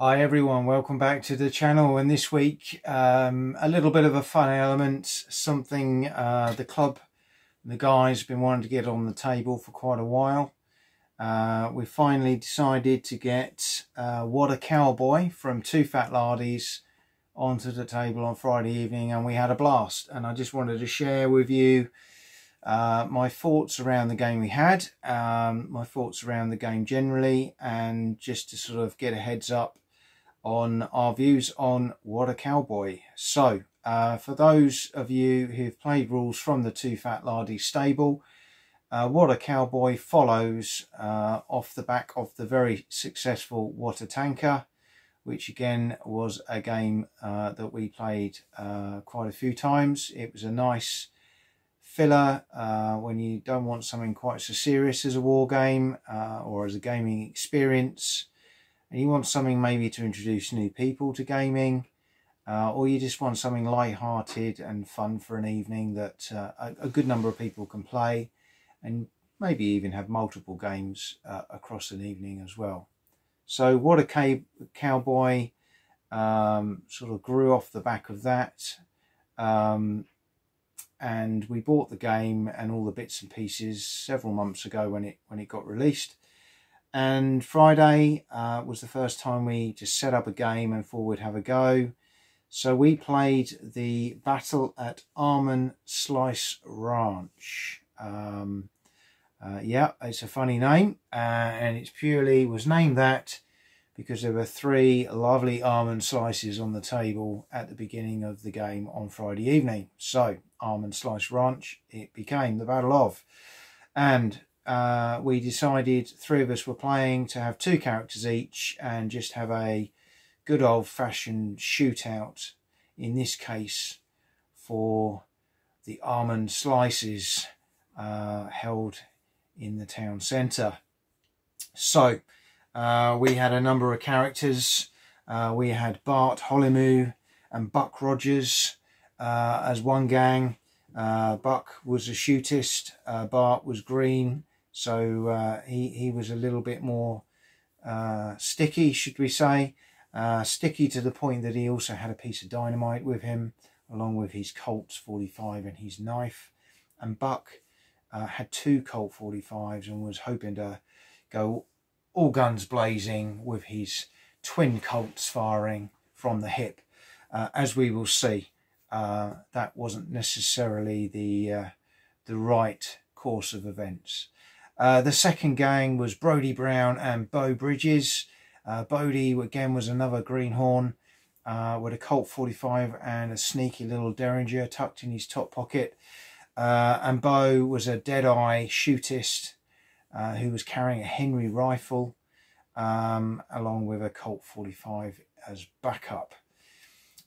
Hi everyone, welcome back to the channel. And this week a little bit of a fun element, something the club, the guys have been wanting to get on the table for quite a while. We finally decided to get What a Cowboy from Two Fat Lardies onto the table on Friday evening, and we had a blast. And I just wanted to share with you my thoughts around the game we had, my thoughts around the game generally, and just to sort of get a heads up on our views on What a Cowboy. So for those of you who've played rules from the Two Fat Lardies stable, What a Cowboy follows off the back of the very successful What a Tanker, which again was a game that we played quite a few times. It was a nice filler when you don't want something quite so serious as a war game or as a gaming experience, and you want something maybe to introduce new people to gaming, or you just want something light-hearted and fun for an evening that a good number of people can play, and maybe even have multiple games across an evening as well. So What a Cowboy sort of grew off the back of that, and we bought the game and all the bits and pieces several months ago when it got released. And Friday was the first time we just set up a game and thought we'd have a go. So we played the battle at Almond Slice Ranch. Yeah, it's a funny name, and it's purely was named that because there were three lovely almond slices on the table at the beginning of the game on Friday evening. So Almond Slice Ranch, it became the battle of. And we decided, three of us were playing, to have two characters each and just have a good old-fashioned shootout, in this case for the almond slices held in the town centre. So we had a number of characters. We had Bart Hollymoo and Buck Rogers as one gang. Buck was a shootist, Bart was green, so he was a little bit more sticky, should we say. Sticky to the point that he also had a piece of dynamite with him, along with his Colt 45 and his knife. And Buck had two Colt 45s and was hoping to go all guns blazing with his twin Colts firing from the hip. As we will see, that wasn't necessarily the right course of events. The second gang was Brody Brown and Bo Bridges. Bodie again was another greenhorn with a Colt 45 and a sneaky little Derringer tucked in his top pocket. And Bo was a Deadeye shootist who was carrying a Henry rifle along with a Colt 45 as backup.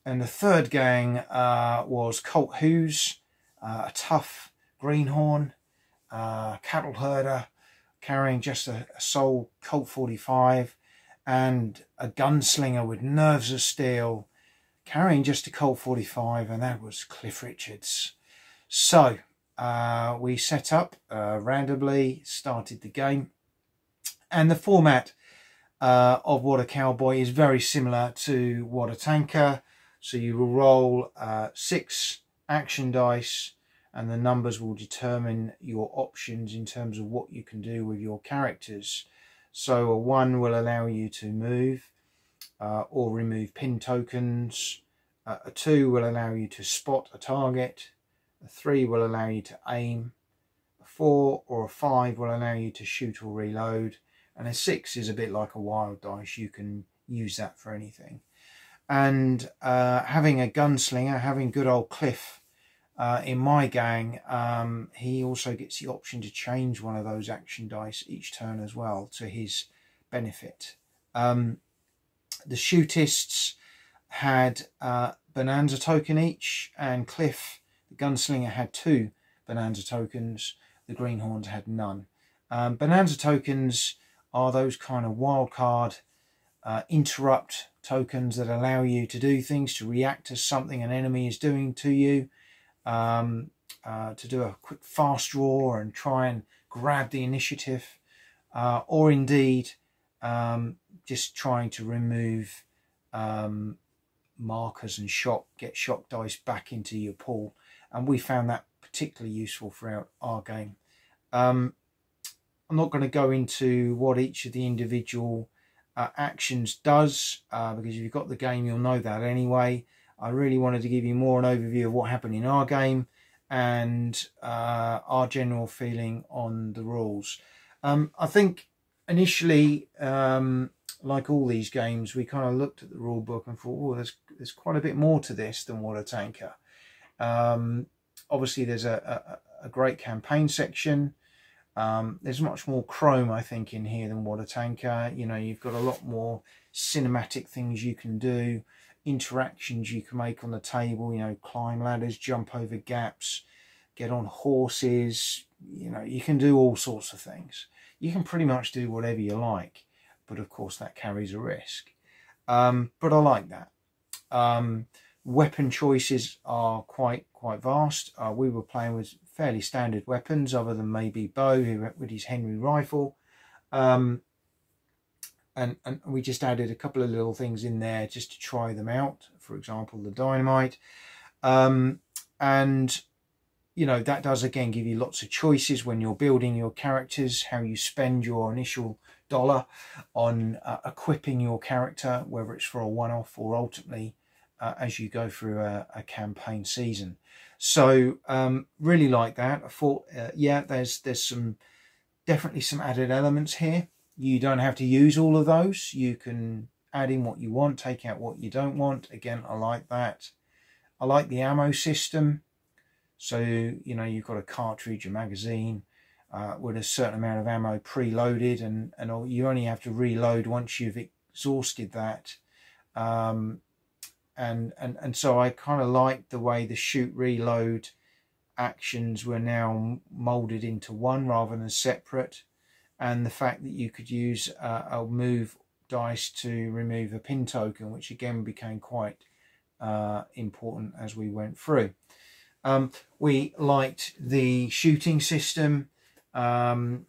And the third gang was Colt Hughes, a tough greenhorn, cattle herder, carrying just a sole Colt 45, and a gunslinger with nerves of steel, carrying just a Colt 45, and that was Cliff Richards. So we set up randomly, started the game, and the format of What a Cowboy is very similar to What a Tanker. So you will roll 6 action dice, and the numbers will determine your options in terms of what you can do with your characters. So a 1 will allow you to move or remove pin tokens. A 2 will allow you to spot a target. A 3 will allow you to aim. A 4 or a 5 will allow you to shoot or reload. And a 6 is a bit like a wild dice. You can use that for anything. And having a gunslinger, having good old Cliff in my gang, he also gets the option to change one of those action dice each turn as well, to his benefit. The shootists had Bonanza token each, and Cliff, the gunslinger, had 2 Bonanza tokens. The greenhorns had none. Bonanza tokens are those kind of wild card interrupt tokens that allow you to do things, to react to something an enemy is doing to you, to do a quick fast draw and try and grab the initiative, or indeed just trying to remove markers and get shock dice back into your pool, and we found that particularly useful throughout our game. I'm not going to go into what each of the individual actions does, because if you've got the game you'll know that anyway. I really wanted to give you more an overview of what happened in our game and our general feeling on the rules. I think initially, like all these games, we kind of looked at the rule book and thought, oh, there's quite a bit more to this than What a Tanker. Obviously there's a great campaign section. There's much more chrome, I think, in here than What a Tanker. You know, you've got a lot more cinematic things you can do, interactions you can make on the table, you know, climb ladders, jump over gaps, get on horses, you know, you can do all sorts of things. You can pretty much do whatever you like, but of course that carries a risk. But I like that. Weapon choices are quite vast. We were playing with fairly standard weapons, other than maybe Bo, who with his Henry rifle, and we just added a couple of little things in there just to try them out. For example, the dynamite, and you know, that does again give you lots of choices when you're building your characters, how you spend your initial dollar on equipping your character, whether it's for a one-off or ultimately as you go through a campaign season. So really like that. I thought, yeah, there's definitely some added elements here. You don't have to use all of those. You can add in what you want, take out what you don't want. Again, I like that. I like the ammo system. So, you know, you've got a cartridge, a magazine with a certain amount of ammo preloaded, and you only have to reload once you've exhausted that. And so I kind of like the way the shoot reload actions were now molded into one rather than separate, and the fact that you could use a move dice to remove a pin token, which again became quite important as we went through. We liked the shooting system, you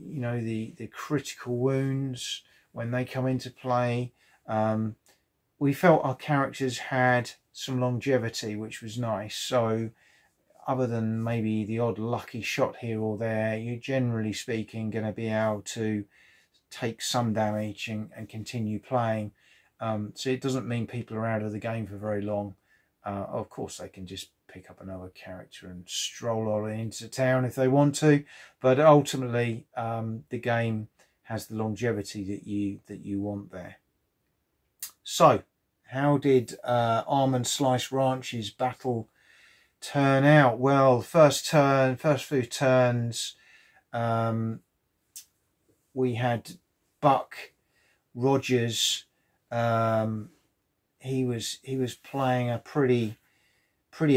know, the critical wounds when they come into play. We felt our characters had some longevity, which was nice. So other than maybe the odd lucky shot here or there, you're generally speaking going to be able to take some damage and continue playing. So it doesn't mean people are out of the game for very long. Of course, they can just pick up another character and stroll on into town if they want to. But ultimately, the game has the longevity that you want there. So, how did Almond Slice Ranch's battle turn out? Well, first few turns, we had Buck Rogers. He was playing a pretty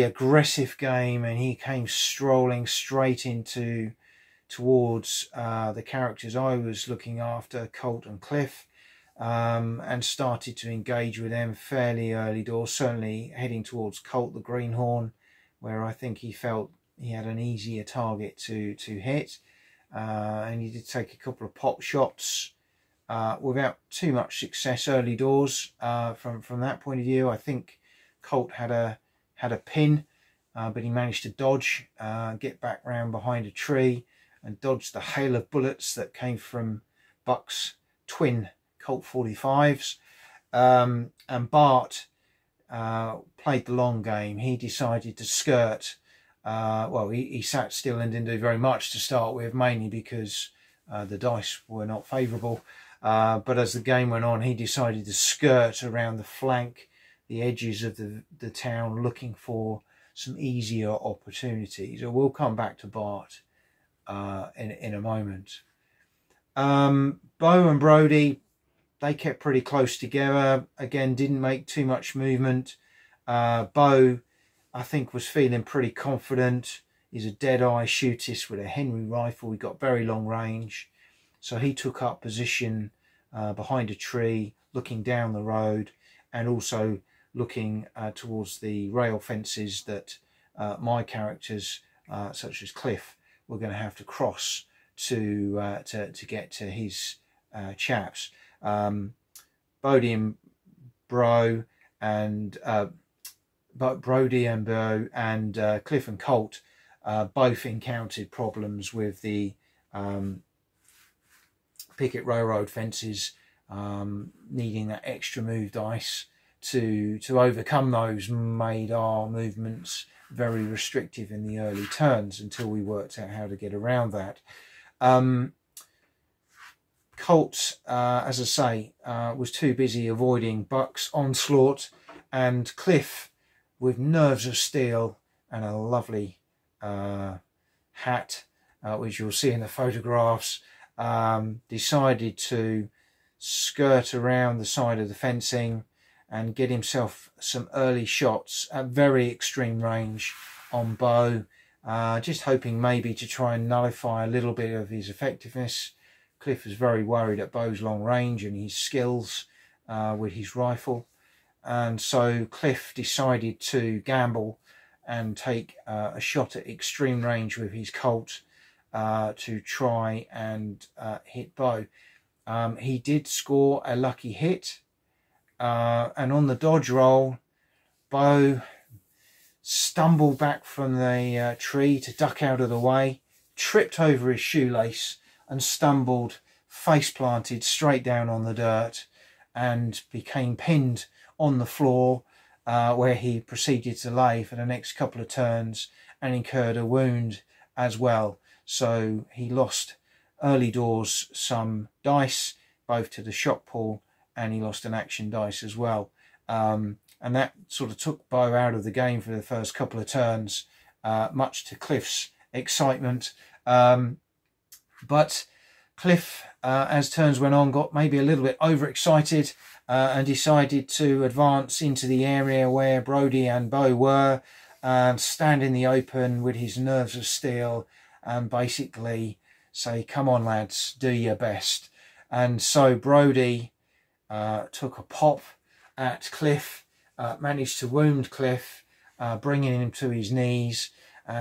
aggressive game, and he came strolling straight towards the characters I was looking after, Colt and Cliff. And started to engage with them fairly early doors, certainly heading towards Colt the Greenhorn, where I think he felt he had an easier target to hit. And he did take a couple of pot shots without too much success early doors. From that point of view, I think Colt had a pin, but he managed to dodge, get back round behind a tree and dodge the hail of bullets that came from Buck's twin Colt 45s, and Bart played the long game. He decided to skirt. Well, he sat still and didn't do very much to start with, mainly because the dice were not favourable. But as the game went on, he decided to skirt around the flank, the edges of the town, looking for some easier opportunities. So we'll come back to Bart in a moment. Bo and Brody, they kept pretty close together. Again, didn't make too much movement. Bo, I think, was feeling pretty confident. He's a dead-eye shootist with a Henry rifle. He got very long range. So he took up position behind a tree, looking down the road, and also looking towards the rail fences that my characters, such as Cliff, were going to have to cross to get to his chaps. Bodie and Bro and Brody and Bo and Cliff and Colt both encountered problems with the picket railroad fences, needing that extra move dice to overcome those, made our movements very restrictive in the early turns until we worked out how to get around that. Colt, as I say, was too busy avoiding Buck's onslaught, and Cliff, with nerves of steel and a lovely hat, which you'll see in the photographs, decided to skirt around the side of the fencing and get himself some early shots at very extreme range on Bo, just hoping maybe to try and nullify a little bit of his effectiveness. Cliff was very worried at Bo's long range and his skills with his rifle, and so Cliff decided to gamble and take a shot at extreme range with his Colt to try and hit Bo. He did score a lucky hit, and on the dodge roll, Bo stumbled back from the tree to duck out of the way, tripped over his shoelace and stumbled face planted straight down on the dirt and became pinned on the floor, where he proceeded to lay for the next couple of turns and incurred a wound as well. So he lost early doors some dice, both to the shot pool, and he lost an action dice as well. And that sort of took Bo out of the game for the first couple of turns, much to Cliff's excitement. But Cliff, as turns went on, got maybe a little bit overexcited and decided to advance into the area where Brody and Bo were, and stand in the open with his nerves of steel and basically say, "Come on, lads, do your best." And so Brody took a pop at Cliff, managed to wound Cliff, bringing him to his knees.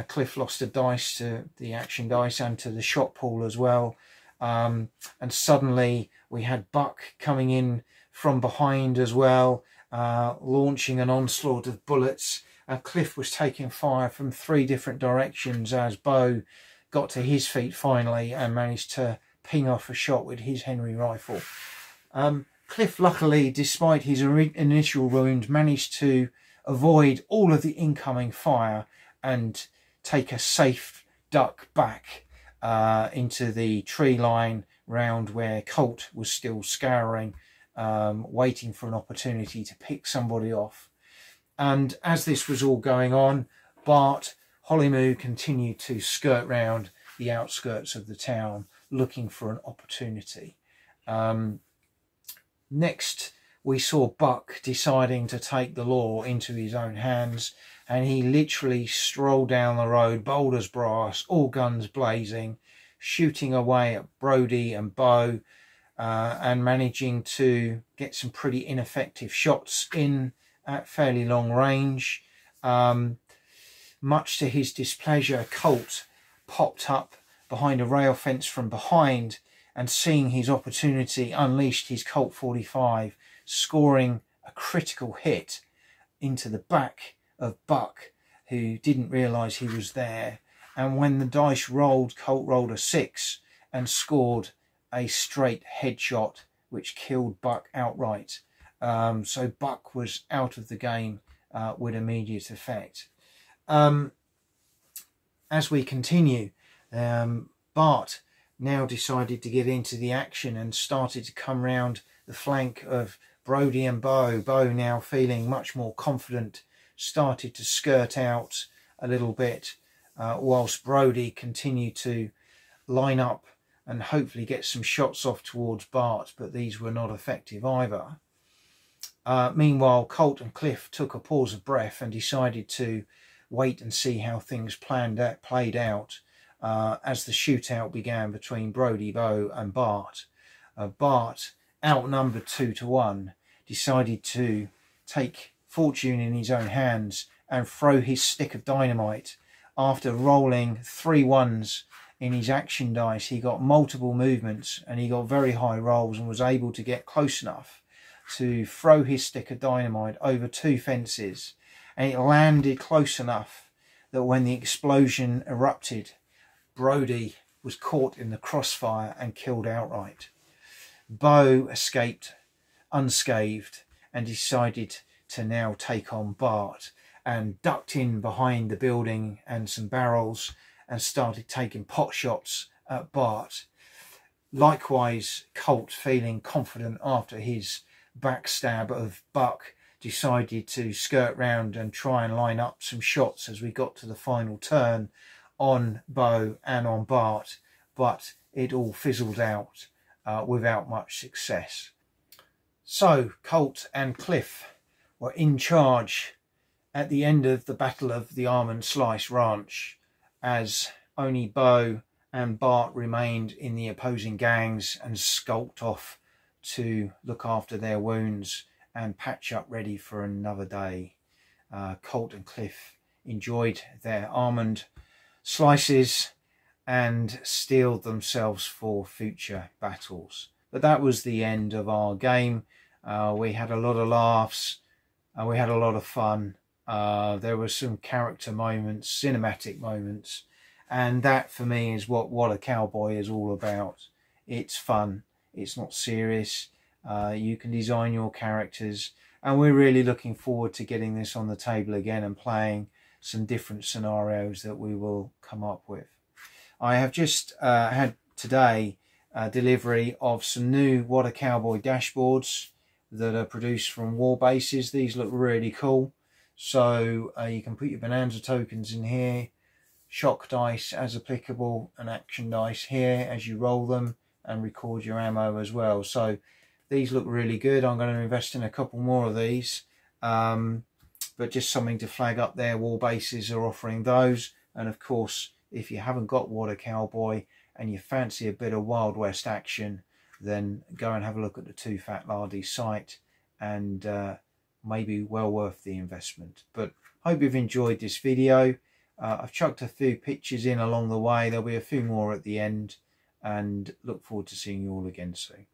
Cliff lost a dice to the action dice and to the shot pool as well. And suddenly we had Buck coming in from behind as well, launching an onslaught of bullets. Cliff was taking fire from 3 different directions as Bo got to his feet finally and managed to ping off a shot with his Henry rifle. Cliff, luckily, despite his initial wound, managed to avoid all of the incoming fire and take a safe duck back into the tree line round where Colt was still scouring, waiting for an opportunity to pick somebody off. And as this was all going on, Bart Hollymoo continued to skirt round the outskirts of the town looking for an opportunity. Next, we saw Buck deciding to take the law into his own hands, and he literally strolled down the road, bold as brass, all guns blazing, shooting away at Brody and Bo, and managing to get some pretty ineffective shots in at fairly long range. Much to his displeasure, Colt popped up behind a rail fence from behind, and seeing his opportunity, unleashed his Colt 45, scoring a critical hit into the back of Buck, who didn't realise he was there. And when the dice rolled, Colt rolled a 6 and scored a straight headshot, which killed Buck outright. So Buck was out of the game with immediate effect. As we continue, Bart now decided to get into the action and started to come round the flank of Brody and Bo. Bo, now feeling much more confident, started to skirt out a little bit, whilst Brody continued to line up and hopefully get some shots off towards Bart, but these were not effective either. Meanwhile, Colt and Cliff took a pause of breath and decided to wait and see how things played out as the shootout began between Brody, Bo and Bart. Bart, outnumbered 2 to 1, decided to take fortune in his own hands and throw his stick of dynamite. After rolling 3 1s in his action dice, he got multiple movements and he got very high rolls and was able to get close enough to throw his stick of dynamite over 2 fences, and it landed close enough that when the explosion erupted, Brody was caught in the crossfire and killed outright. Bo escaped unscathed and decided to now take on Bart, and ducked in behind the building and some barrels and started taking pot shots at Bart. Likewise, Colt, feeling confident after his backstab of Buck, decided to skirt round and try and line up some shots as we got to the final turn on Bo and on Bart, but it all fizzled out without much success. So Colt and Cliff were in charge at the end of the Battle of the Almond Slice Ranch, as only Bo and Bart remained in the opposing gangs and skulked off to look after their wounds and patch up ready for another day. Colt and Cliff enjoyed their almond slices and steeled themselves for future battles. But that was the end of our game. We had a lot of laughs, we had a lot of fun. There were some character moments, cinematic moments, and that for me is what a cowboy is all about. It's fun, it's not serious. You can design your characters, and we're really looking forward to getting this on the table again and playing some different scenarios that we will come up with. I have just had today delivery of some new WhatACowboy dashboards that are produced from Warbases. These look really cool. So you can put your Bonanza tokens in here, shock dice as applicable, and action dice here as you roll them, and record your ammo as well. So these look really good. I'm going to invest in a couple more of these, but just something to flag up there. Warbases are offering those, and of course if you haven't got WhatACowboy and you fancy a bit of Wild West action, then go and have a look at the Too Fat Lardy site, and maybe well worth the investment. But hope you've enjoyed this video. I've chucked a few pictures in along the way. There'll be a few more at the end, and look forward to seeing you all again soon.